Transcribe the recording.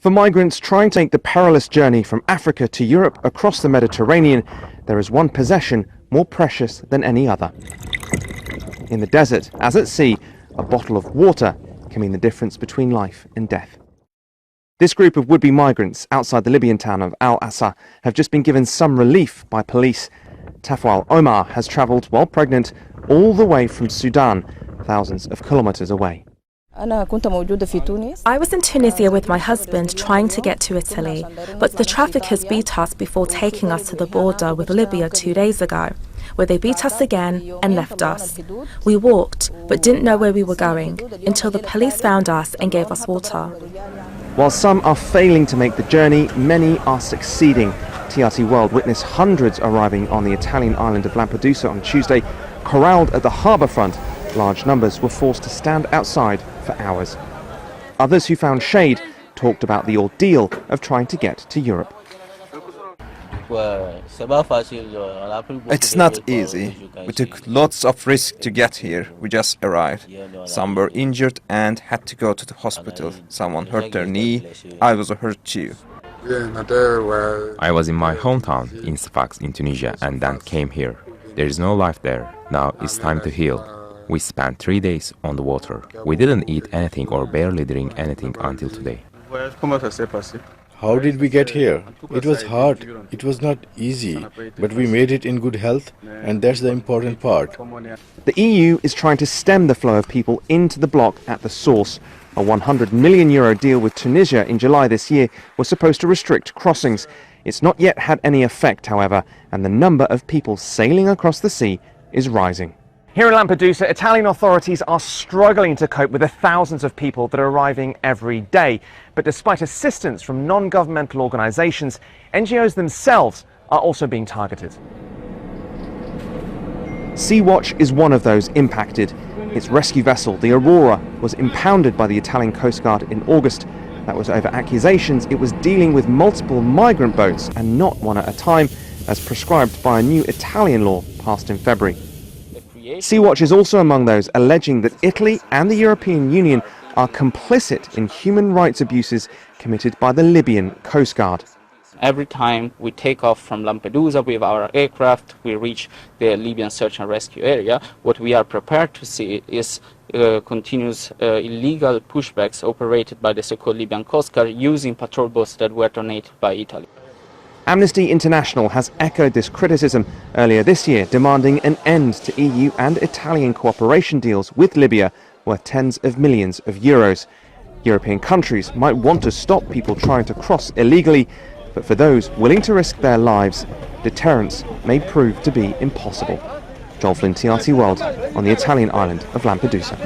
For migrants trying to make the perilous journey from Africa to Europe across the Mediterranean, there is one possession more precious than any other. In the desert, as at sea, a bottle of water can mean the difference between life and death. This group of would-be migrants outside the Libyan town of Al-Assa have just been given some relief by police. Tafwal Omar has travelled while pregnant all the way from Sudan, thousands of kilometres away. I was in Tunisia with my husband trying to get to Italy, but the traffickers beat us before taking us to the border with Libya 2 days ago, where they beat us again and left us. We walked, but didn't know where we were going, until the police found us and gave us water. While some are failing to make the journey, many are succeeding. TRT World witnessed hundreds arriving on the Italian island of Lampedusa on Tuesday. Corralled at the harbour front, large numbers were forced to stand outside for hours. Others who found shade talked about the ordeal of trying to get to Europe. It's not easy. We took lots of risk to get here. We just arrived. Some were injured and had to go to the hospital. Someone hurt their knee. I was hurt too. I was in my hometown in Sfax in Tunisia and then came here. There is no life there. Now it's time to heal. We spent 3 days on the water. We didn't eat anything or barely drink anything until today. How did we get here? It was hard. It was not easy, but we made it in good health, and that's the important part. The EU is trying to stem the flow of people into the bloc at the source. A €100 million deal with Tunisia in July this year was supposed to restrict crossings. It's not yet had any effect, however, and the number of people sailing across the sea is rising. Here in Lampedusa, Italian authorities are struggling to cope with the thousands of people that are arriving every day. But despite assistance from non-governmental organisations, NGOs themselves are also being targeted. Sea-Watch is one of those impacted. Its rescue vessel, the Aurora, was impounded by the Italian Coast Guard in August. That was over accusations it was dealing with multiple migrant boats and not one at a time, as prescribed by a new Italian law passed in February. Sea-Watch is also among those alleging that Italy and the European Union are complicit in human rights abuses committed by the Libyan Coast Guard. Every time we take off from Lampedusa with our aircraft, we reach the Libyan search and rescue area. What we are prepared to see is continuous illegal pushbacks operated by the so-called Libyan Coast Guard using patrol boats that were donated by Italy. Amnesty International has echoed this criticism earlier this year, demanding an end to EU and Italian cooperation deals with Libya worth tens of millions of euros. European countries might want to stop people trying to cross illegally, but for those willing to risk their lives, deterrence may prove to be impossible. Joel Flynn, TRT World, on the Italian island of Lampedusa.